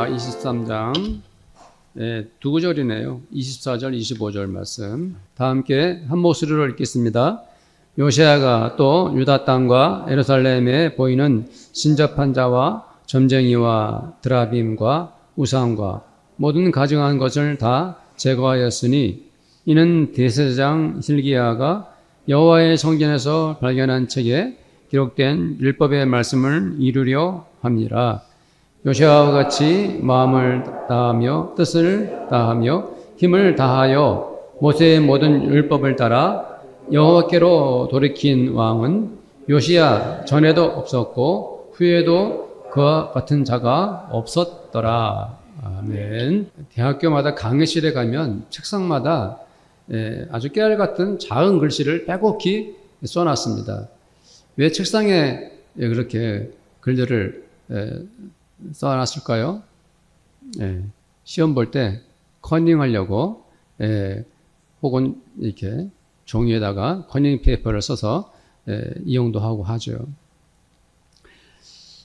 요시야 23장 두 구절이네요. 24절, 25절 말씀. 다 함께 한 목소리로 읽겠습니다. 요시야가 또 유다 땅과 예루살렘에 보이는 신접한 자와 점쟁이와 드라빔과 우상과 모든 가증한 것을 다 제거하였으니 이는 대제사장 hil기야가 여호와의 성전에서 발견한 책에 기록된 율법의 말씀을 이루려 함이라. 요시야와 같이 마음을 다하며 뜻을 다하며 힘을 다하여 모세의 모든 율법을 따라 여호와께로 돌이킨 왕은 요시야 전에도 없었고 후에도 그와 같은 자가 없었더라. 아멘. 대학교마다 강의실에 가면 책상마다 아주 깨알 같은 작은 글씨를 빼곡히 써놨습니다. 왜 책상에 그렇게 글들을 써놨을까요? 시험 볼 때 커닝하려고 혹은 이렇게 종이에다가 커닝 페이퍼를 써서 이용도 하고 하죠.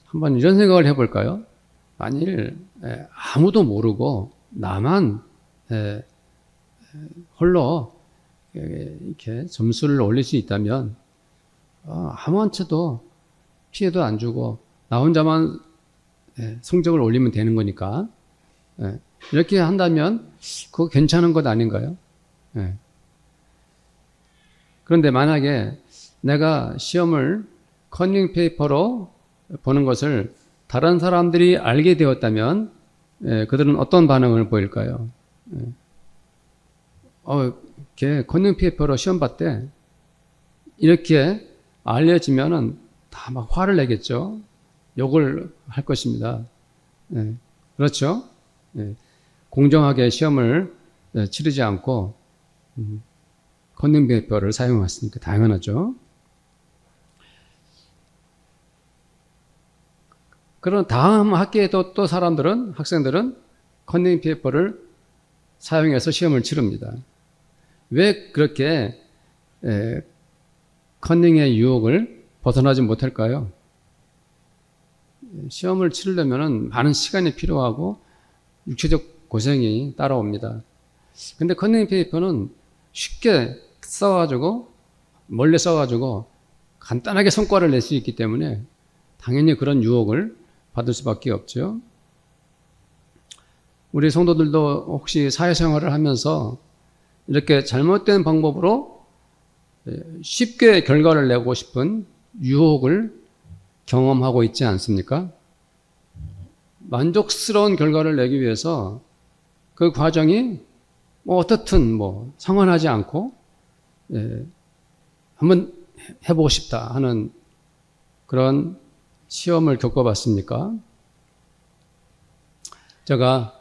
한번 이런 생각을 해볼까요? 만일 아무도 모르고 나만 홀로 이렇게 점수를 올릴 수 있다면 아무한테도 피해도 안 주고 나 혼자만 성적을 올리면 되는 거니까 이렇게 한다면 그거 괜찮은 것 아닌가요? 그런데 만약에 내가 시험을 커닝 페이퍼로 보는 것을 다른 사람들이 알게 되었다면 그들은 어떤 반응을 보일까요? 걔 커닝 페이퍼로 시험 봤대. 이렇게 알려지면은 다 막 화를 내겠죠. 욕을 할 것입니다. 그렇죠? 공정하게 시험을 치르지 않고 커닝 페이퍼를 사용했으니까 당연하죠. 그런 다음 학기에도 또 학생들은 커닝 페이퍼를 사용해서 시험을 치릅니다. 왜 그렇게 커닝의 유혹을 벗어나지 못할까요? 시험을 치르려면 많은 시간이 필요하고 육체적 고생이 따라옵니다. 근데 커닝 페이퍼는 쉽게 써가지고 몰래 써가지고 간단하게 성과를 낼 수 있기 때문에 당연히 그런 유혹을 받을 수밖에 없죠. 우리 성도들도 혹시 사회생활을 하면서 이렇게 잘못된 방법으로 쉽게 결과를 내고 싶은 유혹을 경험하고 있지 않습니까? 만족스러운 결과를 내기 위해서 그 과정이 어떻든 상관하지 않고 한번 해보고 싶다 하는 그런 시험을 겪어봤습니까? 제가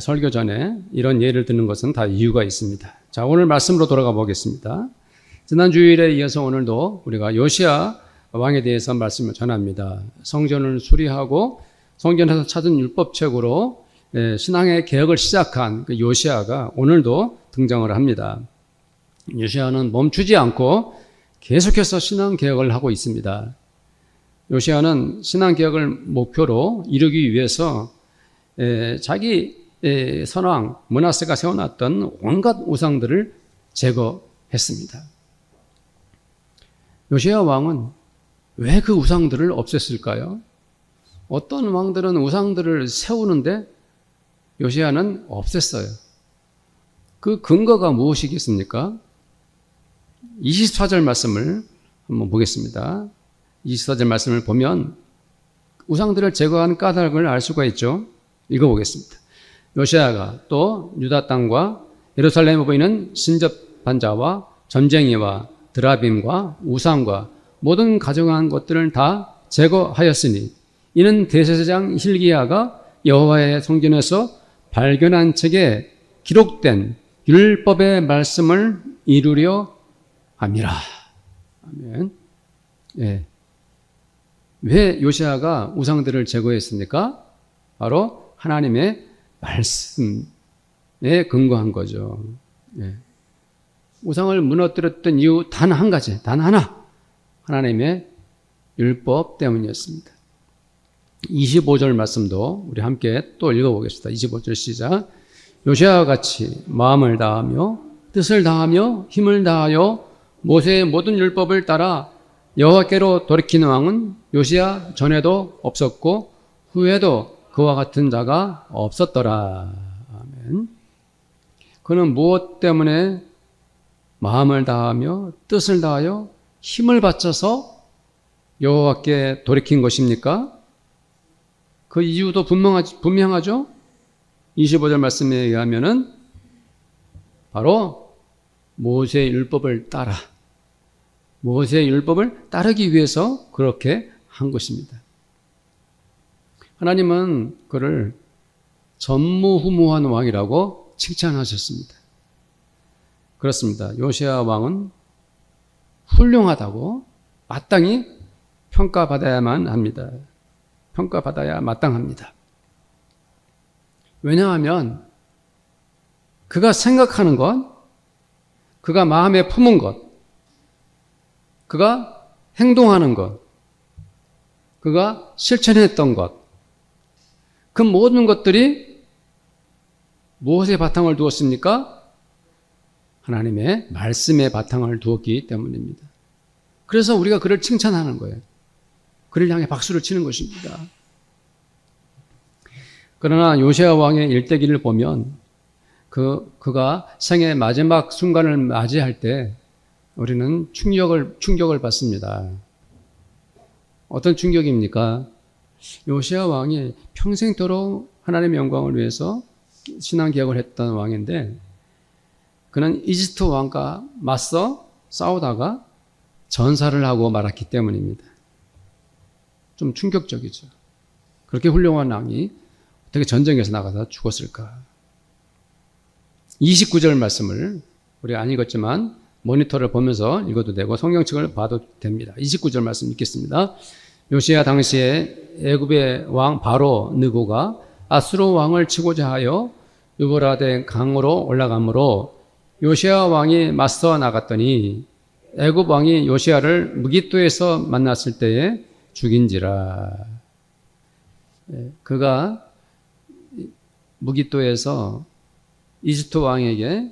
설교 전에 이런 예를 드는 것은 다 이유가 있습니다. 자, 오늘 말씀으로 돌아가 보겠습니다. 지난 주일에 이어서 오늘도 우리가 요시야 왕에 대해서 말씀을 전합니다. 성전을 수리하고 성전에서 찾은 율법책으로 신앙의 개혁을 시작한 그 요시야가 오늘도 등장을 합니다. 요시야는 멈추지 않고 계속해서 신앙 개혁을 하고 있습니다. 요시야는 신앙 개혁을 목표로 이루기 위해서 자기 선왕 므낫세가 세워놨던 온갖 우상들을 제거했습니다. 요시야 왕은 왜 그 우상들을 없앴을까요? 어떤 왕들은 우상들을 세우는데 요시야는 없앴어요. 그 근거가 무엇이겠습니까? 24절 말씀을 한번 보겠습니다. 24절 말씀을 보면 우상들을 제거한 까닭을 알 수가 있죠. 읽어보겠습니다. 요시야가 또 유다 땅과 예루살렘에 보이는 신접한 자와 점쟁이와 드라빔과 우상과 모든 가증한 것들을 다 제거하였으니 이는 대제사장 hil기야가 여호와의 성전에서 발견한 책에 기록된 율법의 말씀을 이루려 함이라. 아멘. 왜 요시야가 우상들을 제거했습니까? 바로 하나님의 말씀에 근거한 거죠. 우상을 무너뜨렸던 이유 단 한 가지, 단 하나. 하나님의 율법 때문이었습니다. 25절 말씀도 우리 함께 또 읽어보겠습니다. 25절 시작. 요시아와 같이 마음을 다하며 뜻을 다하며 힘을 다하여 모세의 모든 율법을 따라 여호와께로 돌이키는 왕은 요시아 전에도 없었고 후에도 그와 같은 자가 없었더라. 아멘. 그는 무엇 때문에 마음을 다하며 뜻을 다하여 힘을 바쳐서 여호와께 돌이킨 것입니까? 그 이유도 분명하죠? 25절 말씀에 의하면은 바로 모세의 율법을 따라, 모세의 율법을 따르기 위해서 그렇게 한 것입니다. 하나님은 그를 전무후무한 왕이라고 칭찬하셨습니다. 그렇습니다. 요시아 왕은 훌륭하다고 마땅히 평가받아야만 합니다. 평가받아야 마땅합니다. 왜냐하면 그가 생각하는 것, 그가 마음에 품은 것, 그가 행동하는 것, 그가 실천했던 것, 그 모든 것들이 무엇에 바탕을 두었습니까? 하나님의 말씀에 바탕을 두었기 때문입니다. 그래서 우리가 그를 칭찬하는 거예요. 그를 향해 박수를 치는 것입니다. 그러나 요시아 왕의 일대기를 보면 그가 생의 마지막 순간을 맞이할 때 우리는 충격을 받습니다. 어떤 충격입니까? 요시아 왕이 평생토록 하나님의 영광을 위해서 신앙개혁을 했던 왕인데 그는 이집트 왕과 맞서 싸우다가 전사를 하고 말았기 때문입니다. 좀 충격적이죠. 그렇게 훌륭한 왕이 어떻게 전쟁에서 나가서 죽었을까? 29절 말씀을 우리 안 읽었지만 모니터를 보면서 읽어도 되고 성경책을 봐도 됩니다. 29절 말씀 읽겠습니다. 요시야 당시에 애굽의 왕 바로 느고가 아수르 왕을 치고자 하여 유브라데 강으로 올라가므로 요시야 왕이 맞서 나갔더니 애굽 왕이 요시야를 무깃도에서 만났을 때에 죽인지라. 그가 무깃도에서 이집트 왕에게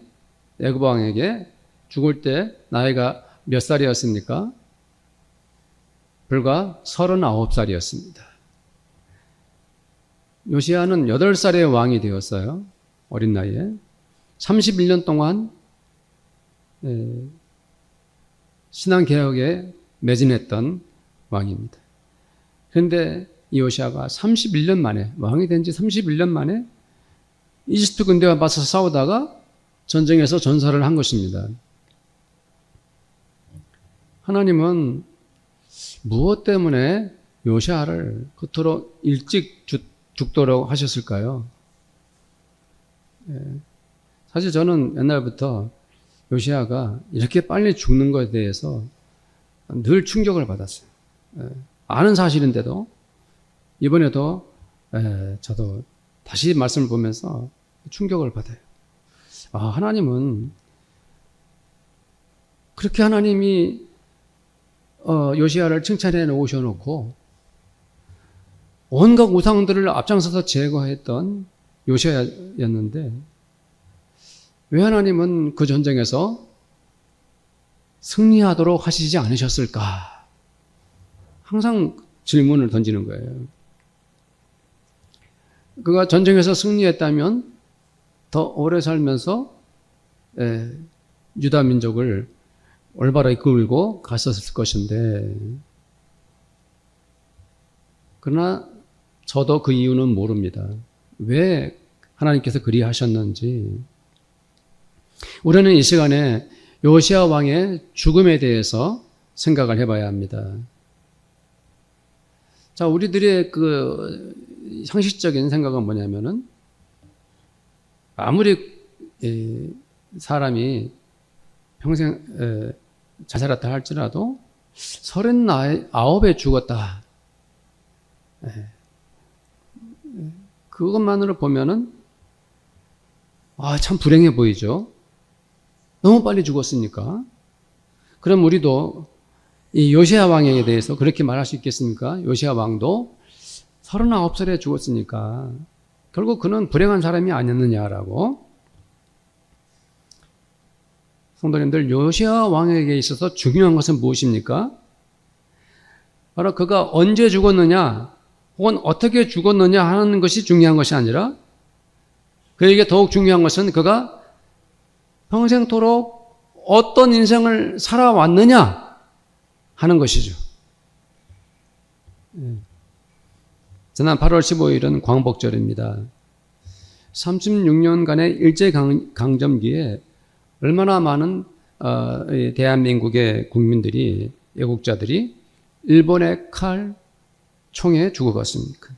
애굽 왕에게 죽을 때 나이가 몇 살이었습니까? 불과 39살이었습니다. 요시야는 8살의 왕이 되었어요. 어린 나이에. 31년 동안 신앙개혁에 매진했던 왕입니다. 그런데 이 요시야가 31년 만에, 왕이 된 지 31년 만에 이집트 군대와 맞서 싸우다가 전쟁에서 전사를 한 것입니다. 하나님은 무엇 때문에 요시야를 그토록 일찍 죽도록 하셨을까요? 사실 저는 옛날부터 요시야가 이렇게 빨리 죽는 것에 대해서 늘 충격을 받았어요. 아는 사실인데도 이번에도 저도 다시 말씀을 보면서 충격을 받아요. 하나님은 그렇게 하나님이 요시야를 칭찬해 놓으셔놓고 온갖 우상들을 앞장서서 제거했던 요시야였는데 왜 하나님은 그 전쟁에서 승리하도록 하시지 않으셨을까? 항상 질문을 던지는 거예요. 그가 전쟁에서 승리했다면 더 오래 살면서 유다 민족을 올바로 이끌고 갔었을 것인데 그러나 저도 그 이유는 모릅니다. 왜 하나님께서 그리 하셨는지. 우리는 이 시간에 요시야 왕의 죽음에 대해서 생각을 해봐야 합니다. 자, 우리들의 그 상식적인 생각은 뭐냐면은 아무리 사람이 평생 잘 살았다 할지라도 39에 죽었다. 그것만으로 보면은 참 불행해 보이죠. 너무 빨리 죽었으니까. 그럼 우리도 이 요시야 왕에 대해서 그렇게 말할 수 있겠습니까? 요시야 왕도 39살에 죽었으니까 결국 그는 불행한 사람이 아니었느냐라고. 성도님들, 요시야 왕에게 있어서 중요한 것은 무엇입니까? 바로 그가 언제 죽었느냐 혹은 어떻게 죽었느냐 하는 것이 중요한 것이 아니라 그에게 더욱 중요한 것은 그가 평생토록 어떤 인생을 살아왔느냐 하는 것이죠. 지난 8월 15일은 광복절입니다. 36년간의 일제강점기에 얼마나 많은 대한민국의 국민들이, 애국자들이 일본의 칼, 총에 죽어갔습니까?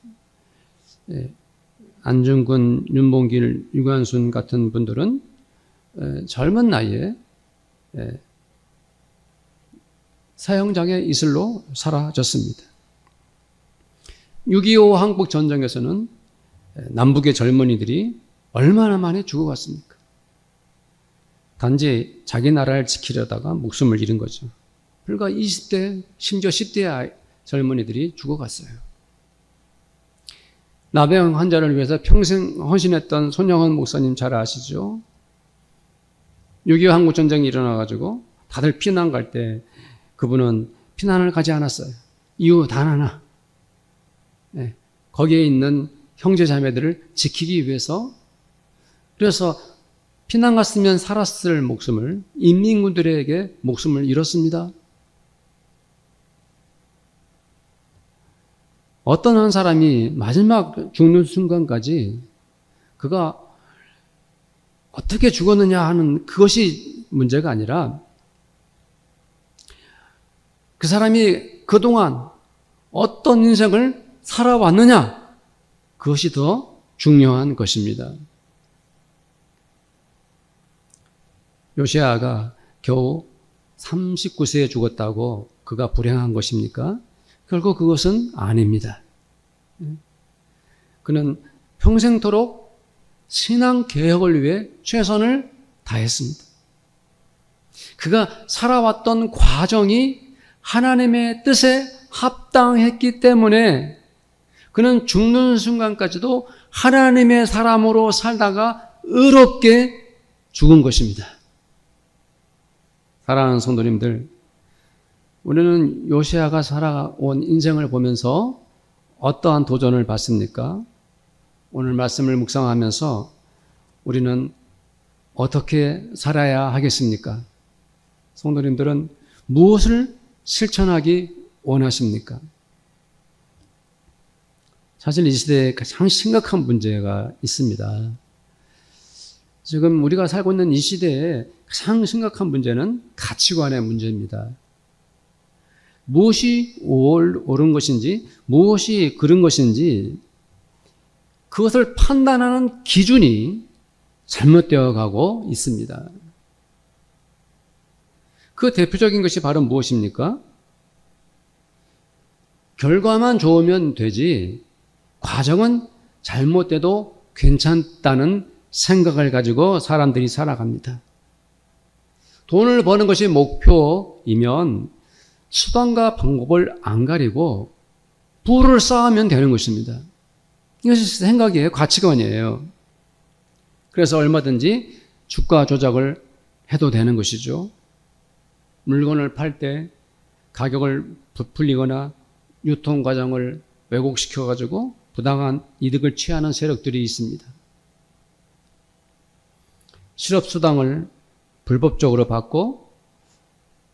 안중근, 윤봉길, 유관순 같은 분들은 젊은 나이에 사형장의 이슬로 사라졌습니다. 6.25 한국전쟁에서는 남북의 젊은이들이 얼마나 많이 죽어갔습니까? 단지 자기 나라를 지키려다가 목숨을 잃은 거죠. 불과 20대, 심지어 10대의 젊은이들이 죽어갔어요. 나병 환자를 위해서 평생 헌신했던 손영헌 목사님 잘 아시죠? 6.25 한국전쟁이 일어나가지고 다들 피난 갈 때 그분은 피난을 가지 않았어요. 이유 단 하나. 거기에 있는 형제 자매들을 지키기 위해서. 그래서 피난 갔으면 살았을 목숨을, 인민군들에게 목숨을 잃었습니다. 어떤 한 사람이 마지막 죽는 순간까지 그가 어떻게 죽었느냐 하는 그것이 문제가 아니라 그 사람이 그동안 어떤 인생을 살아왔느냐, 그것이 더 중요한 것입니다. 요시야가 겨우 39세에 죽었다고 그가 불행한 것입니까? 결국 그것은 아닙니다. 그는 평생토록 신앙 개혁을 위해 최선을 다했습니다. 그가 살아왔던 과정이 하나님의 뜻에 합당했기 때문에 그는 죽는 순간까지도 하나님의 사람으로 살다가 의롭게 죽은 것입니다. 사랑하는 성도님들, 우리는 요시야가 살아온 인생을 보면서 어떠한 도전을 받습니까? 오늘 말씀을 묵상하면서 우리는 어떻게 살아야 하겠습니까? 성도님들은 무엇을 실천하기 원하십니까? 사실 이 시대에 가장 심각한 문제가 있습니다. 지금 우리가 살고 있는 이 시대에 가장 심각한 문제는 가치관의 문제입니다. 무엇이 옳은 것인지, 무엇이 그른 것인지 그것을 판단하는 기준이 잘못되어 가고 있습니다. 그 대표적인 것이 바로 무엇입니까? 결과만 좋으면 되지 과정은 잘못돼도 괜찮다는 생각을 가지고 사람들이 살아갑니다. 돈을 버는 것이 목표이면 수단과 방법을 안 가리고 부를 쌓으면 되는 것입니다. 이것이 생각이에요. 가치관이에요. 그래서 얼마든지 주가 조작을 해도 되는 것이죠. 물건을 팔 때 가격을 부풀리거나 유통 과정을 왜곡시켜가지고 부당한 이득을 취하는 세력들이 있습니다. 실업수당을 불법적으로 받고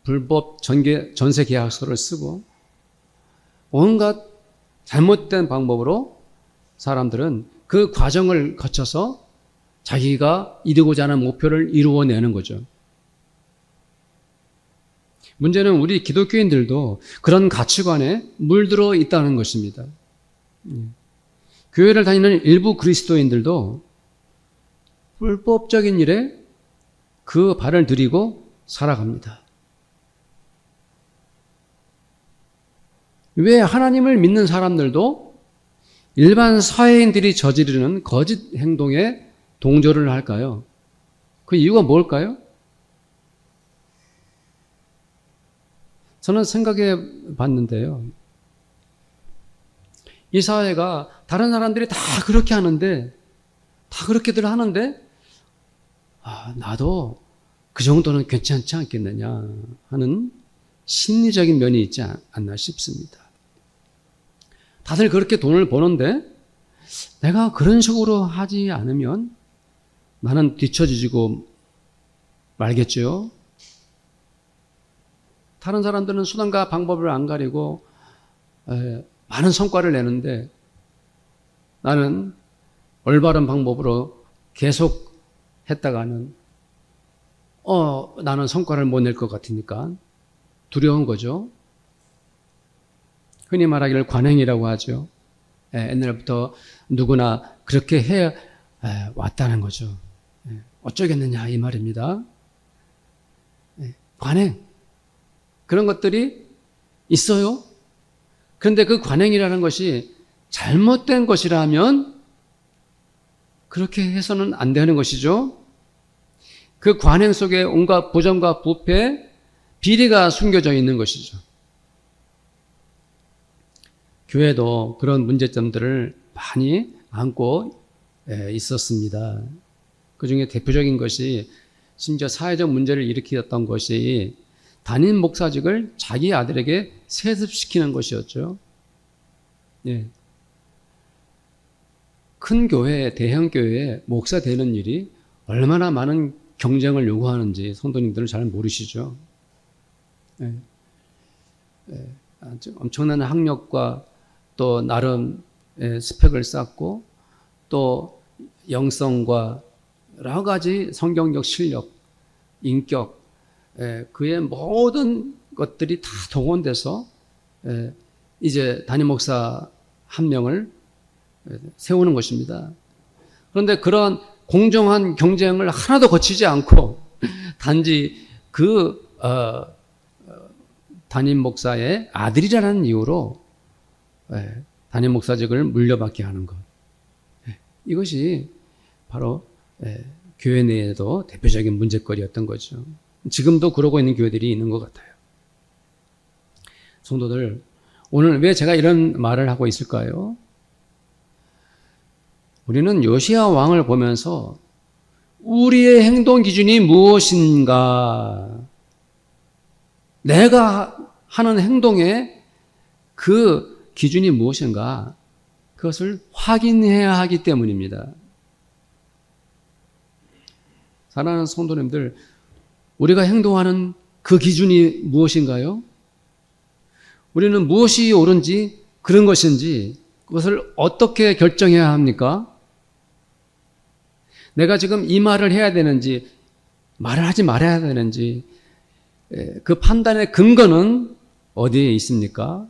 불법 전세 계약서를 쓰고 온갖 잘못된 방법으로 사람들은 그 과정을 거쳐서 자기가 이루고자 하는 목표를 이루어내는 거죠. 문제는 우리 기독교인들도 그런 가치관에 물들어 있다는 것입니다. 교회를 다니는 일부 그리스도인들도 불법적인 일에 그 발을 들이고 살아갑니다. 왜 하나님을 믿는 사람들도 일반 사회인들이 저지르는 거짓 행동에 동조를 할까요? 그 이유가 뭘까요? 저는 생각해 봤는데요. 이 사회가 다른 사람들이 다 그렇게 하는데, 다 그렇게들 하는데, 나도 그 정도는 괜찮지 않겠느냐 하는 심리적인 면이 있지 않나 싶습니다. 다들 그렇게 돈을 버는데 내가 그런 식으로 하지 않으면 나는 뒤처지고 말겠죠. 다른 사람들은 수단과 방법을 안 가리고 많은 성과를 내는데 나는 올바른 방법으로 계속 했다가는 나는 성과를 못 낼 것 같으니까 두려운 거죠. 흔히 말하기를 관행이라고 하죠. 옛날부터 누구나 그렇게 해 왔다는 거죠. 어쩌겠느냐 이 말입니다. 관행. 그런 것들이 있어요. 그런데 그 관행이라는 것이 잘못된 것이라면 그렇게 해서는 안 되는 것이죠. 그 관행 속에 온갖 부정과 부패, 비리가 숨겨져 있는 것이죠. 교회도 그런 문제점들을 많이 안고 있었습니다. 그 중에 대표적인 것이 심지어 사회적 문제를 일으켰던 것이 담임 목사직을 자기 아들에게 세습시키는 것이었죠. 예. 큰 교회, 대형 교회에 목사 되는 일이 얼마나 많은 경쟁을 요구하는지 성도님들은 잘 모르시죠. 예. 엄청난 학력과 또 나름 스펙을 쌓고 또 영성과 여러 가지 성경적 실력, 인격, 그의 모든 것들이 다 동원돼서 이제 담임 목사 한 명을 세우는 것입니다. 그런데 그런 공정한 경쟁을 하나도 거치지 않고 단지 그 담임 목사의 아들이라는 이유로 담임 목사직을 물려받게 하는 것. 이것이 바로 교회 내에도 대표적인 문제거리였던 거죠. 지금도 그러고 있는 교회들이 있는 것 같아요. 성도들, 오늘 왜 제가 이런 말을 하고 있을까요? 우리는 요시야 왕을 보면서 우리의 행동 기준이 무엇인가, 내가 하는 행동의 그 기준이 무엇인가, 그것을 확인해야 하기 때문입니다. 사랑하는 성도님들, 우리가 행동하는 그 기준이 무엇인가요? 우리는 무엇이 옳은지, 그런 것인지, 그것을 어떻게 결정해야 합니까? 내가 지금 이 말을 해야 되는지, 말을 하지 말아야 되는지, 그 판단의 근거는 어디에 있습니까?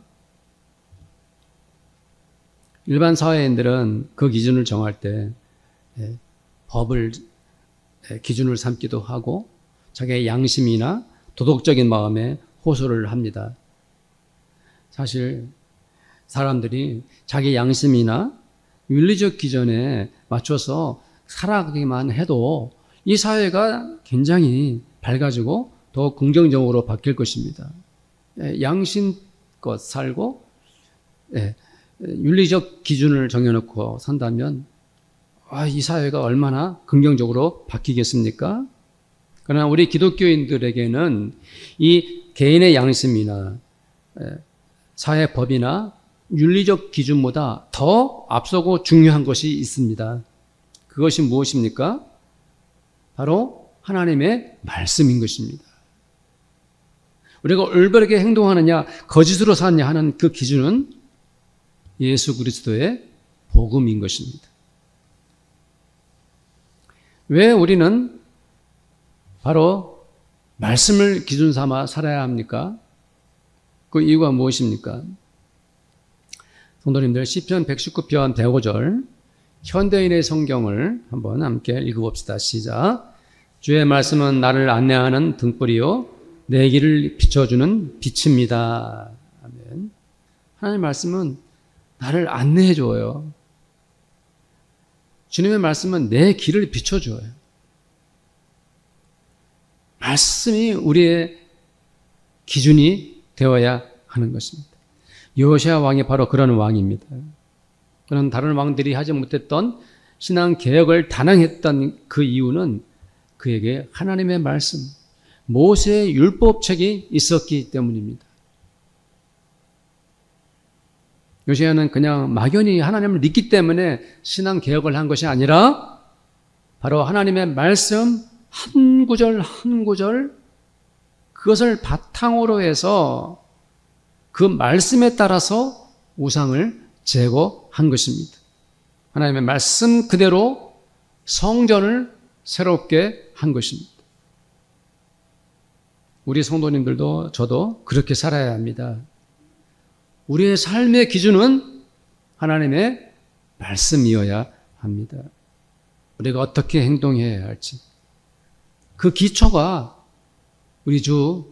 일반 사회인들은 그 기준을 정할 때 법을 기준을 삼기도 하고 자기의 양심이나 도덕적인 마음에 호소를 합니다. 사실 사람들이 자기 양심이나 윤리적 기준에 맞춰서 살아가기만 해도 이 사회가 굉장히 밝아지고 더 긍정적으로 바뀔 것입니다. 양심껏 살고 윤리적 기준을 정해놓고 산다면 이 사회가 얼마나 긍정적으로 바뀌겠습니까? 그러나 우리 기독교인들에게는 이 개인의 양심이나 사회법이나 윤리적 기준보다 더 앞서고 중요한 것이 있습니다. 그것이 무엇입니까? 바로 하나님의 말씀인 것입니다. 우리가 올바르게 행동하느냐, 거짓으로 사느냐 하는 그 기준은 예수 그리스도의 복음인 것입니다. 왜 우리는 바로 말씀을 기준 삼아 살아야 합니까? 그 이유가 무엇입니까? 성도님들, 시편 119편 105절 현대인의 성경을 한번 함께 읽어봅시다. 시작. 주의 말씀은 나를 안내하는 등불이요 내 길을 비춰주는 빛입니다. 아멘. 하나님의 말씀은 나를 안내해 줘요. 주님의 말씀은 내 길을 비춰줘요. 말씀이 우리의 기준이 되어야 하는 것입니다. 여호시아 왕이 바로 그런 왕입니다. 그런 다른 왕들이 하지 못했던 신앙 개혁을 단행했던 그 이유는 그에게 하나님의 말씀, 모세의 율법책이 있었기 때문입니다. 요시야는 그냥 막연히 하나님을 믿기 때문에 신앙 개혁을 한 것이 아니라 바로 하나님의 말씀 한 구절 한 구절 그것을 바탕으로 해서 그 말씀에 따라서 우상을 제거한 것입니다. 하나님의 말씀 그대로 성전을 새롭게 한 것입니다. 우리 성도님들도 저도 그렇게 살아야 합니다. 우리의 삶의 기준은 하나님의 말씀이어야 합니다. 우리가 어떻게 행동해야 할지 그 기초가 우리 주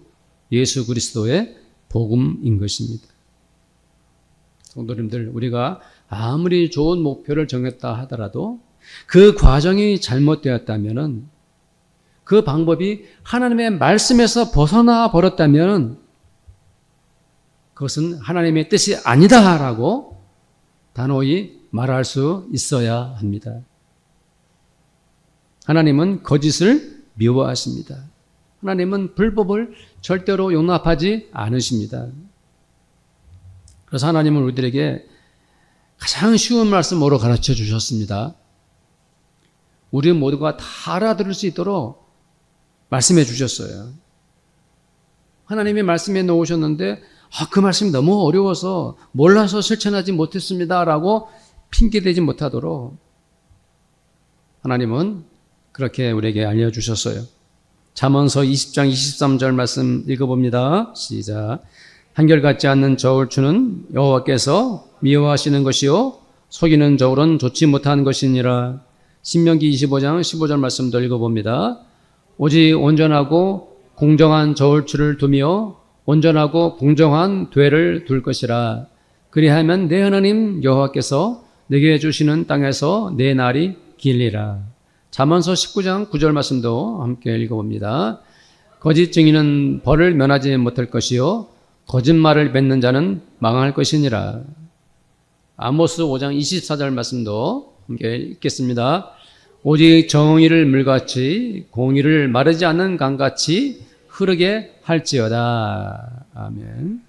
예수 그리스도의 복음인 것입니다. 성도님들, 우리가 아무리 좋은 목표를 정했다 하더라도 그 과정이 잘못되었다면, 그 방법이 하나님의 말씀에서 벗어나 버렸다면 그것은 하나님의 뜻이 아니다라고 단호히 말할 수 있어야 합니다. 하나님은 거짓을 미워하십니다. 하나님은 불법을 절대로 용납하지 않으십니다. 그래서 하나님은 우리들에게 가장 쉬운 말씀으로 가르쳐 주셨습니다. 우리 모두가 다 알아들을 수 있도록 말씀해 주셨어요. 하나님이 말씀해 놓으셨는데 그 말씀이 너무 어려워서 몰라서 실천하지 못했습니다 라고 핑계대지 못하도록 하나님은 그렇게 우리에게 알려주셨어요. 잠언서 20장 23절 말씀 읽어봅니다. 시작. 한결같지 않는 저울추는 여호와께서 미워하시는 것이요 속이는 저울은 좋지 못한 것이니라. 신명기 25장 15절 말씀도 읽어봅니다. 오직 온전하고 공정한 저울추를 두며 온전하고 공정한 궤를 둘 것이라. 그리하면 내 하나님 여호와께서 내게 주시는 땅에서 내 날이 길리라. 잠언서 19장 9절 말씀도 함께 읽어봅니다. 거짓 증인은 벌을 면하지 못할 것이요 거짓말을 맺는 자는 망할 것이니라. 아모스 5장 24절 말씀도 함께 읽겠습니다. 오직 정의를 물같이 공의를 마르지 않는 강같이 흐르게 할지어다. 아멘.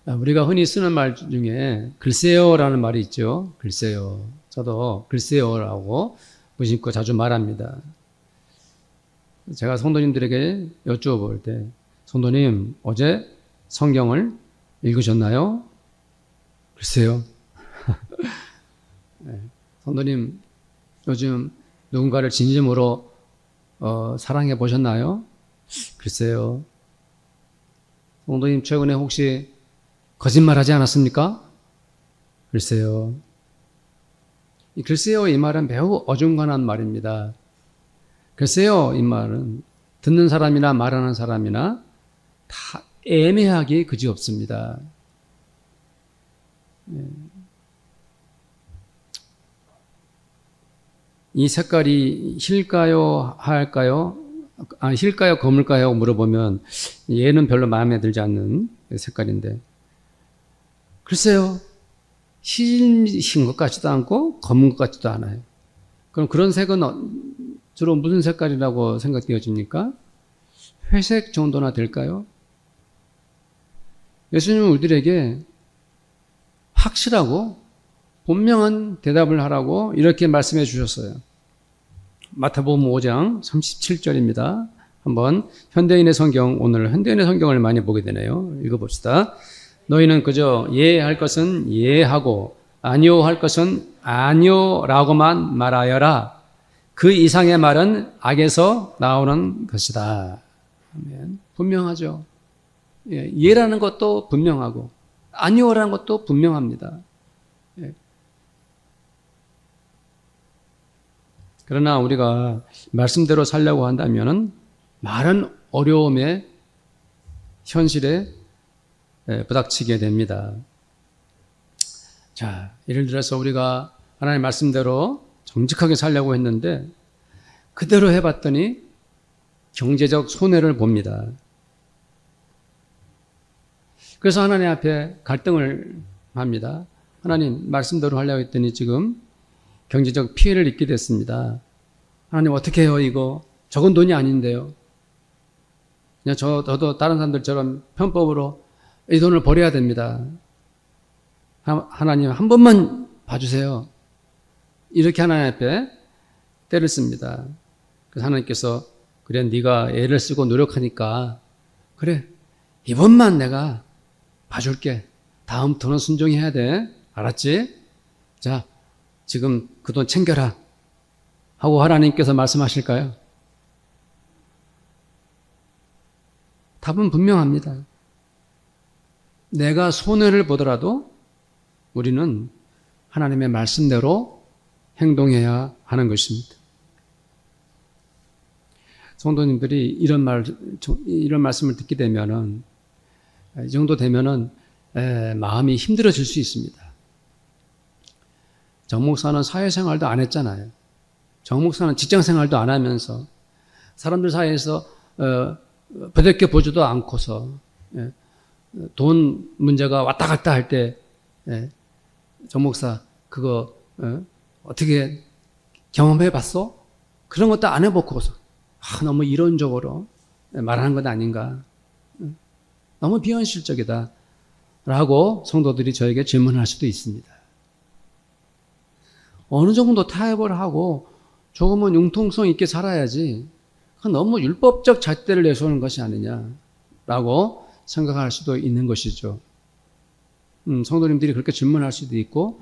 우리가 흔히 쓰는 말 중에 글쎄요라는 말이 있죠. 글쎄요. 저도 글쎄요라고 무심코 자주 말합니다. 제가 성도님들에게 여쭈어볼 때 성도님 어제 성경을 읽으셨나요? 글쎄요. 네. 성도님 요즘 누군가를 진심으로 사랑해 보셨나요? 글쎄요. 성도님 최근에 혹시 거짓말하지 않았습니까? 글쎄요. 이 글쎄요 이 말은 매우 어중간한 말입니다. 글쎄요 이 말은 듣는 사람이나 말하는 사람이나 다 애매하기 그지없습니다. 이 색깔이 힐까요, 하얄까요? 힐까요, 검을까요? 물어보면 얘는 별로 마음에 들지 않는 색깔인데 글쎄요, 흰 것 같지도 않고 검은 것 같지도 않아요. 그럼 그런 색은 주로 무슨 색깔이라고 생각되어집니까? 회색 정도나 될까요? 예수님은 우리들에게 확실하고 분명한 대답을 하라고 이렇게 말씀해 주셨어요. 마태복음 5장 37절입니다. 한번 현대인의 성경, 오늘 현대인의 성경을 많이 보게 되네요. 읽어봅시다. 너희는 그저 예할 것은 예하고 아니요 할 것은 아니요라고만 말하여라. 그 이상의 말은 악에서 나오는 것이다. 아멘. 분명하죠. 예라는 것도 분명하고 아니요라는 것도 분명합니다. 그러나 우리가 말씀대로 살려고 한다면 많은 어려움의 현실에 부닥치게 됩니다. 자, 예를 들어서 우리가 하나님의 말씀대로 정직하게 살려고 했는데 그대로 해봤더니 경제적 손해를 봅니다. 그래서 하나님 앞에 갈등을 합니다. 하나님 말씀대로 하려고 했더니 지금 경제적 피해를 입게 됐습니다. 하나님 어떻게 해요 이거? 적은 돈이 아닌데요. 그냥 저도 다른 사람들처럼 편법으로 이 돈을 버려야 됩니다. 하나님 한 번만 봐주세요. 이렇게 하나님 앞에 때를 씁니다. 그래서 하나님께서 그래 네가 애를 쓰고 노력하니까 그래 이번만 내가 봐줄게. 다음부터는 순종해야 돼. 알았지? 자 지금 그 돈 챙겨라 하고 하나님께서 말씀하실까요? 답은 분명합니다. 내가 손해를 보더라도 우리는 하나님의 말씀대로 행동해야 하는 것입니다. 성도님들이 이런 말씀을 듣게 되면은, 이 정도 되면은, 마음이 힘들어질 수 있습니다. 정 목사는 사회생활도 안 했잖아요. 정 목사는 직장생활도 안 하면서 사람들 사이에서, 부대껴 보지도 않고서, 돈 문제가 왔다 갔다 할 때, 정 목사, 그거, 어떻게 경험해 봤어? 그런 것도 안 해보고서, 너무 이론적으로 말하는 것 아닌가. 너무 비현실적이다. 라고 성도들이 저에게 질문할 수도 있습니다. 어느 정도 타협을 하고 조금은 융통성 있게 살아야지. 너무 율법적 잣대를 내세우는 것이 아니냐라고 생각할 수도 있는 것이죠. 성도님들이 그렇게 질문할 수도 있고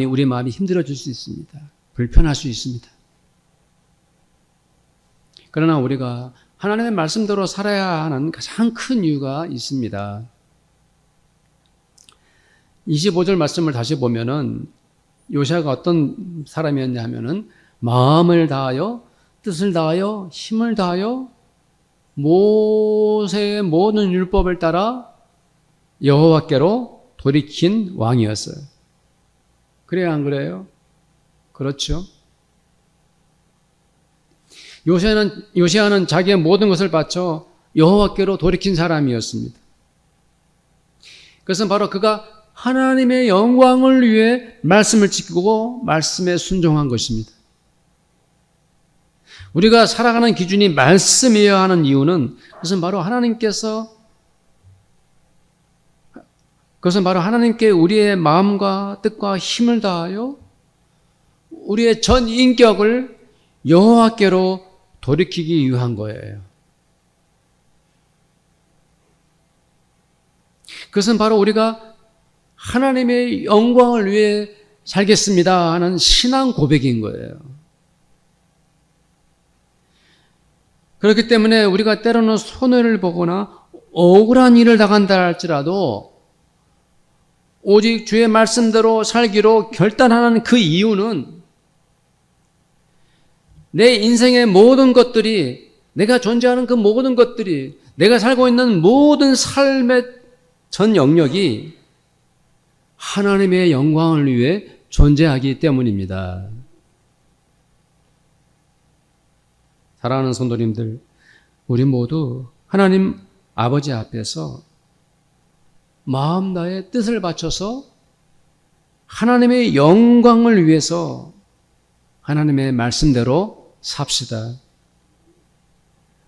우리 마음이 힘들어질 수 있습니다. 불편할 수 있습니다. 그러나 우리가 하나님의 말씀대로 살아야 하는 가장 큰 이유가 있습니다. 25절 말씀을 다시 보면은 요시아가 어떤 사람이었냐 하면은 마음을 다하여 뜻을 다하여 힘을 다하여 모세의 모든 율법을 따라 여호와께로 돌이킨 왕이었어요. 그래요, 안 그래요? 그렇죠. 요시아는 자기의 모든 것을 바쳐 여호와께로 돌이킨 사람이었습니다. 그것은 바로 그가 하나님의 영광을 위해 말씀을 지키고 말씀에 순종한 것입니다. 우리가 살아가는 기준이 말씀이어야 하는 이유는 그것은 바로 하나님께 우리의 마음과 뜻과 힘을 다하여 우리의 전 인격을 여호와께로 돌이키기 위한 거예요. 그것은 바로 우리가 하나님의 영광을 위해 살겠습니다 하는 신앙 고백인 거예요. 그렇기 때문에 우리가 때로는 손해를 보거나 억울한 일을 당한다 할지라도 오직 주의 말씀대로 살기로 결단하는 그 이유는 내 인생의 모든 것들이, 내가 존재하는 그 모든 것들이, 내가 살고 있는 모든 삶의 전 영역이 하나님의 영광을 위해 존재하기 때문입니다. 사랑하는 성도님들, 우리 모두 하나님 아버지 앞에서 마음 다해 뜻을 바쳐서 하나님의 영광을 위해서 하나님의 말씀대로 삽시다.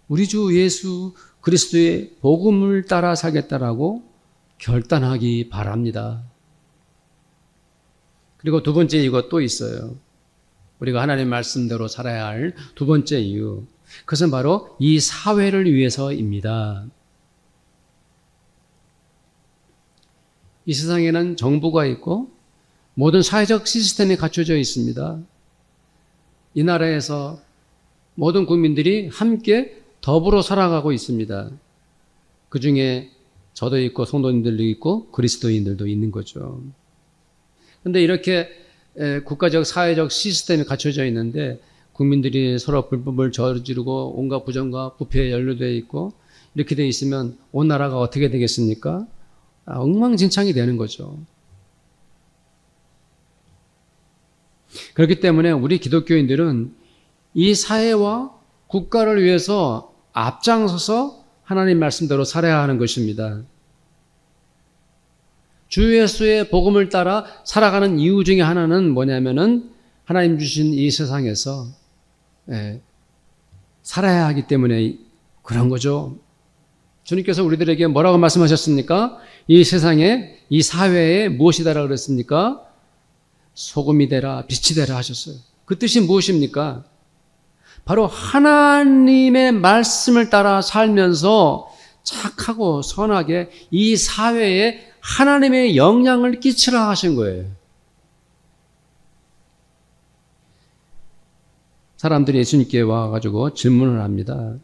우리 주 예수 그리스도의 복음을 따라 살겠다라고 결단하기 바랍니다. 그리고 두 번째 이것 또 있어요. 우리가 하나님의 말씀대로 살아야 할 두 번째 이유. 그것은 바로 이 사회를 위해서입니다. 이 세상에는 정부가 있고 모든 사회적 시스템이 갖춰져 있습니다. 이 나라에서 모든 국민들이 함께 더불어 살아가고 있습니다. 그 중에 저도 있고 성도님들도 있고 그리스도인들도 있는 거죠. 그런데 이렇게 국가적 사회적 시스템이 갖춰져 있는데 국민들이 서로 불법을 저지르고 온갖 부정과 부패에 연루되어 있고 이렇게 되어 있으면 온 나라가 어떻게 되겠습니까? 엉망진창이 되는 거죠. 그렇기 때문에 우리 기독교인들은 이 사회와 국가를 위해서 앞장서서 하나님 말씀대로 살아야 하는 것입니다. 주 예수의 복음을 따라 살아가는 이유 중에 하나는 뭐냐면은 하나님 주신 이 세상에서 살아야 하기 때문에 그런 거죠. 주님께서 우리들에게 뭐라고 말씀하셨습니까? 이 세상에, 이 사회에 무엇이 되라 그랬습니까? 소금이 되라, 빛이 되라 하셨어요. 그 뜻이 무엇입니까? 바로 하나님의 말씀을 따라 살면서 착하고 선하게 이 사회에 하나님의 영향을 끼치라 하신 거예요. 사람들이 예수님께 와가지고 질문을 합니다.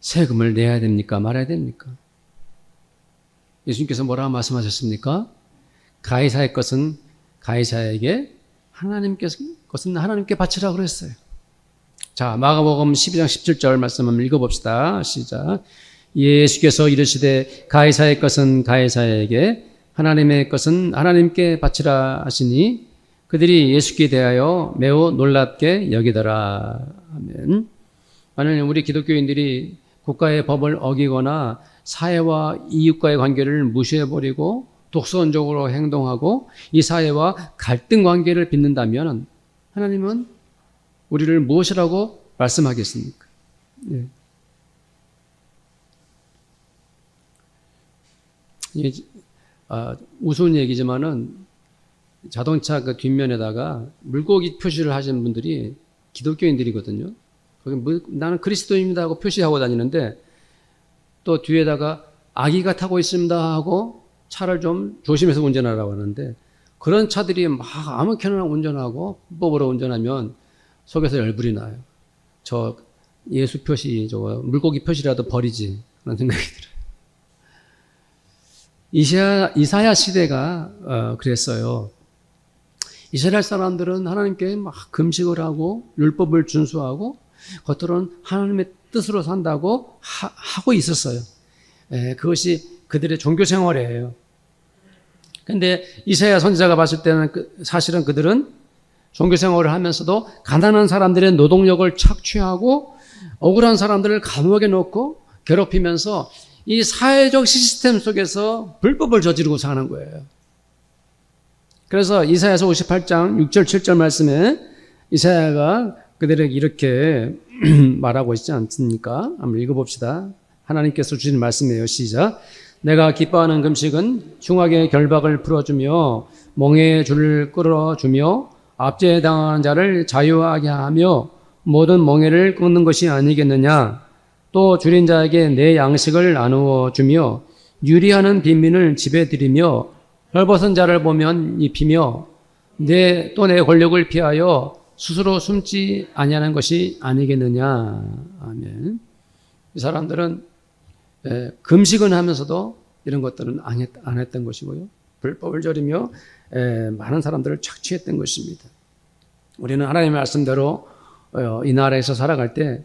세금을 내야 됩니까? 말아야 됩니까? 예수님께서 뭐라고 말씀하셨습니까? 가이사의 것은 가이사에게, 것은 하나님께 바치라 그랬어요. 자, 마가복음 12장 17절 말씀 한번 읽어봅시다. 시작. 예수께서 이르시되 가이사의 것은 가이사에게, 하나님의 것은 하나님께 바치라 하시니 그들이 예수께 대하여 매우 놀랍게 여기더라. 아멘. 만약 우리 기독교인들이 국가의 법을 어기거나 사회와 이웃과의 관계를 무시해버리고 독선적으로 행동하고 이 사회와 갈등 관계를 빚는다면 하나님은 우리를 무엇이라고 말씀하겠습니까? 예. 우스운 얘기지만은 자동차 그 뒷면에다가 물고기 표시를 하신 분들이 기독교인들이거든요. 거기 나는 그리스도인입니다 하고 표시하고 다니는데 또 뒤에다가 아기가 타고 있습니다 하고 차를 좀 조심해서 운전하라고 하는데 그런 차들이 막 아무렇게나 운전하고 불법으로 운전하면 속에서 열불이 나요. 저 예수 표시, 저 물고기 표시라도 버리지 그런 생각이 들어요. 이사야 시대가 그랬어요. 이스라엘 사람들은 하나님께 막 금식을 하고 율법을 준수하고 겉으로는 하나님의 뜻으로 산다고 하고 있었어요. 그것이 그들의 종교 생활이에요. 근데 이사야 선지자가 봤을 때는 사실은 그들은 종교 생활을 하면서도 가난한 사람들의 노동력을 착취하고 억울한 사람들을 감옥에 넣고 괴롭히면서 이 사회적 시스템 속에서 불법을 저지르고 사는 거예요. 그래서 이사야서 58장 6절 7절 말씀에 이사야가 그들에게 이렇게 말하고 있지 않습니까? 한번 읽어봅시다. 하나님께서 주신 말씀이에요. 시작. 내가 기뻐하는 금식은 흉악의 결박을 풀어주며 멍에의 줄을 끌어주며 압제당하는 자를 자유하게 하며 모든 멍에를 끊는 것이 아니겠느냐. 또 줄인 자에게 내 양식을 나누어 주며 유리하는 빈민을 집에 들이며 헐벗은 자를 보면 입히며 또 내 권력을 피하여 스스로 숨지 아니하는 것이 아니겠느냐. 아멘. 이 사람들은 금식은 하면서도 이런 것들은 안 했던 것이고요. 불법을 저리며 많은 사람들을 착취했던 것입니다. 우리는 하나님의 말씀대로 이 나라에서 살아갈 때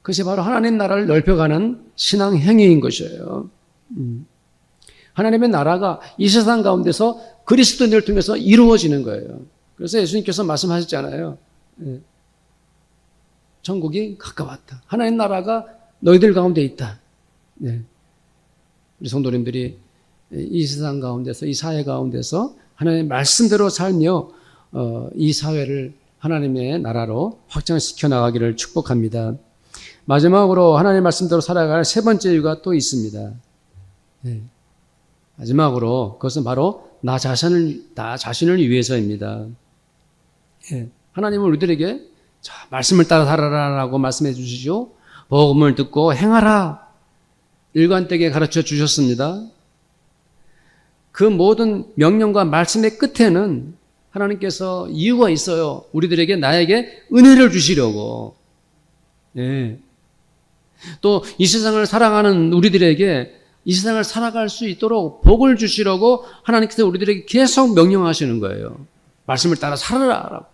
그것이 바로 하나님 나라를 넓혀가는 신앙 행위인 것이에요. 하나님의 나라가 이 세상 가운데서 그리스도인들을 통해서 이루어지는 거예요. 그래서 예수님께서 말씀하셨잖아요. 천국이 가까웠다. 하나님 나라가 너희들 가운데 있다. 네. 우리 성도님들이 이 세상 가운데서, 이 사회 가운데서 하나님의 말씀대로 살며 이 사회를 하나님의 나라로 확장시켜 나가기를 축복합니다. 마지막으로 하나님의 말씀대로 살아갈 세 번째 이유가 또 있습니다. 네. 마지막으로 그것은 바로 나 자신을 위해서입니다. 예. 하나님은 우리들에게 자, 말씀을 따라 살아라라고 말씀해 주시죠. 복음을 듣고 행하라. 일관되게 가르쳐 주셨습니다. 그 모든 명령과 말씀의 끝에는 하나님께서 이유가 있어요. 우리들에게 나에게 은혜를 주시려고. 예. 또 이 세상을 살아가는 우리들에게 이 세상을 살아갈 수 있도록 복을 주시려고 하나님께서 우리들에게 계속 명령하시는 거예요. 말씀을 따라 살아라.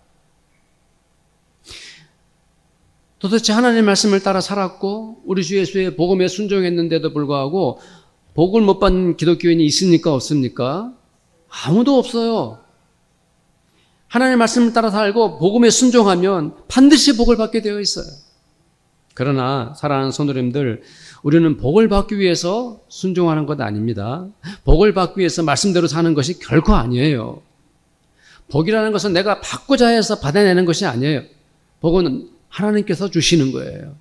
도대체 하나님의 말씀을 따라 살았고 우리 주 예수의 복음에 순종했는데도 불구하고 복을 못 받는 기독교인이 있습니까? 없습니까? 아무도 없어요. 하나님의 말씀을 따라 살고 복음에 순종하면 반드시 복을 받게 되어 있어요. 그러나 사랑하는 성도님들, 우리는 복을 받기 위해서 순종하는 것 아닙니다. 복을 받기 위해서 말씀대로 사는 것이 결코 아니에요. 복이라는 것은 내가 받고자 해서 받아내는 것이 아니에요. 복은 하나님께서 주시는 거예요.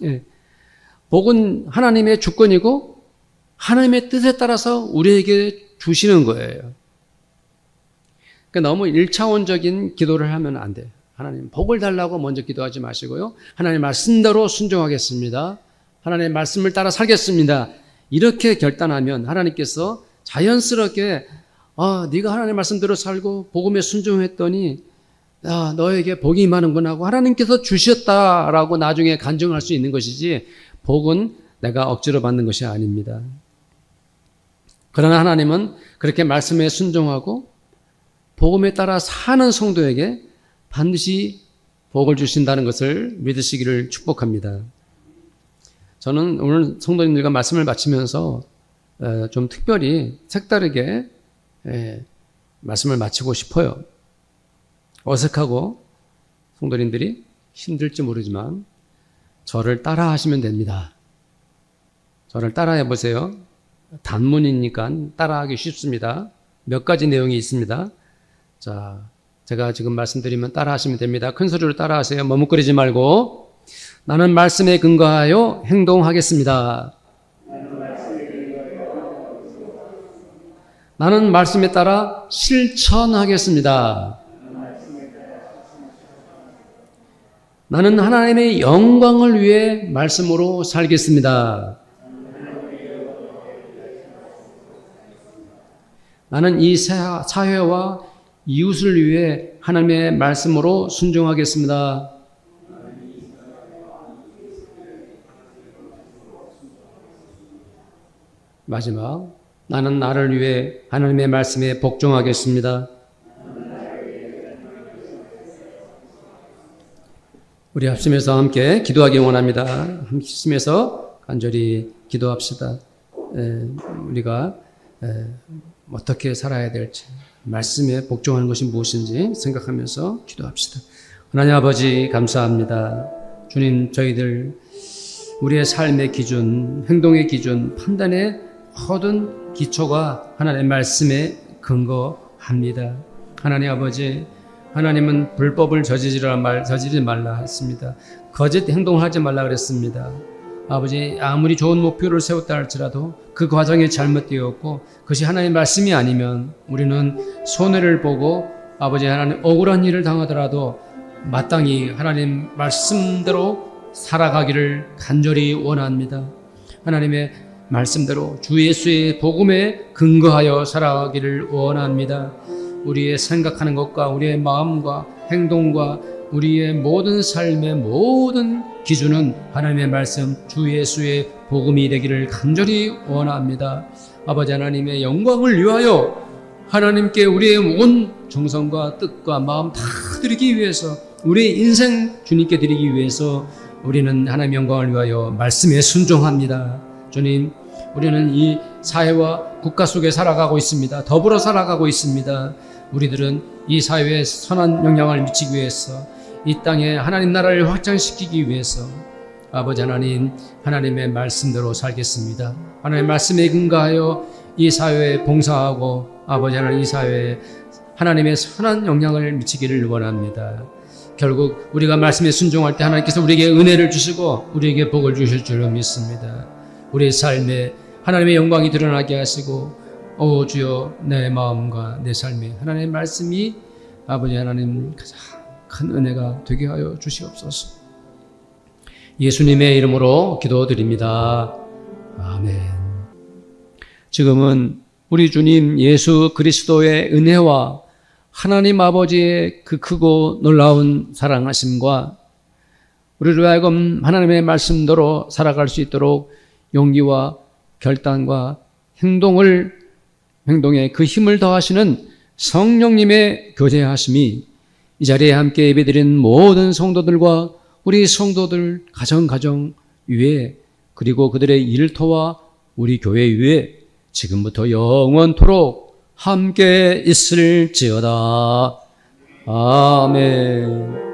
예. 복은 하나님의 주권이고 하나님의 뜻에 따라서 우리에게 주시는 거예요. 그러니까 너무 1차원적인 기도를 하면 안 돼요. 하나님 복을 달라고 먼저 기도하지 마시고요. 하나님 말씀대로 순종하겠습니다. 하나님의 말씀을 따라 살겠습니다. 이렇게 결단하면 하나님께서 자연스럽게 네가 하나님의 말씀대로 살고 복음에 순종했더니 너에게 복이 임하는구나 하고 하나님께서 주셨다라고 나중에 간증할 수 있는 것이지 복은 내가 억지로 받는 것이 아닙니다. 그러나 하나님은 그렇게 말씀에 순종하고 복음에 따라 사는 성도에게 반드시 복을 주신다는 것을 믿으시기를 축복합니다. 저는 오늘 성도님들과 말씀을 마치면서 좀 특별히 색다르게 말씀을 마치고 싶어요. 어색하고 성도님들이 힘들지 모르지만 저를 따라 하시면 됩니다. 저를 따라해 보세요. 단문이니까 따라하기 쉽습니다. 몇 가지 내용이 있습니다. 자, 제가 지금 말씀드리면 따라하시면 됩니다. 큰 소리로 따라하세요. 머뭇거리지 말고. 나는 말씀에 근거하여 행동하겠습니다. 나는 말씀에 따라 실천하겠습니다. 나는 하나님의 영광을 위해 말씀으로 살겠습니다. 나는 이 사회와 이웃을 위해 하나님의 말씀으로 순종하겠습니다. 마지막, 나는 나를 위해 하나님의 말씀에 복종하겠습니다. 우리 합심해서 함께 기도하기 원합니다. 합심해서 간절히 기도합시다. 우리가 어떻게 살아야 될지, 말씀에 복종하는 것이 무엇인지 생각하면서 기도합시다. 하나님 아버지 감사합니다. 주님, 저희들 우리의 삶의 기준, 행동의 기준, 판단의 모든 기초가 하나님의 말씀에 근거합니다. 하나님 아버지, 하나님은 불법을 저지르지 말라 했습니다. 거짓 행동을 하지 말라 그랬습니다. 아버지, 아무리 좋은 목표를 세웠다 할지라도 그 과정이 잘못되었고 그것이 하나님의 말씀이 아니면 우리는 손해를 보고 아버지 하나님 억울한 일을 당하더라도 마땅히 하나님 말씀대로 살아가기를 간절히 원합니다. 하나님의 말씀대로 주 예수의 복음에 근거하여 살아가기를 원합니다. 우리의 생각하는 것과 우리의 마음과 행동과 우리의 모든 삶의 모든 기준은 하나님의 말씀 주 예수의 복음이 되기를 간절히 원합니다. 아버지 하나님의 영광을 위하여 하나님께 우리의 온 정성과 뜻과 마음 다 드리기 위해서 우리의 인생 주님께 드리기 위해서 우리는 하나님의 영광을 위하여 말씀에 순종합니다. 주님, 우리는 이 사회와 국가 속에 살아가고 있습니다. 더불어 살아가고 있습니다. 우리들은 이 사회에 선한 영향을 미치기 위해서 이 땅에 하나님 나라를 확장시키기 위해서 아버지 하나님, 하나님의 말씀대로 살겠습니다. 하나님의 말씀에 근거하여 이 사회에 봉사하고 아버지 하나님 이 사회에 하나님의 선한 영향을 미치기를 원합니다. 결국 우리가 말씀에 순종할 때 하나님께서 우리에게 은혜를 주시고 우리에게 복을 주실 줄로 믿습니다. 우리의 삶에 하나님의 영광이 드러나게 하시고 오 주여, 내 마음과 내 삶에 하나님의 말씀이 아버지 하나님 가장 큰 은혜가 되게 하여 주시옵소서. 예수님의 이름으로 기도드립니다. 아멘. 지금은 우리 주님 예수 그리스도의 은혜와 하나님 아버지의 그 크고 놀라운 사랑하심과 우리를 하여금 하나님의 말씀대로 살아갈 수 있도록 용기와 결단과 행동에 그 힘을 더하시는 성령님의 교제하심이 이 자리에 함께 예배드린 모든 성도들과 우리 성도들 가정 위에 그리고 그들의 일터와 우리 교회 위에 지금부터 영원토록 함께 있을지어다. 아멘.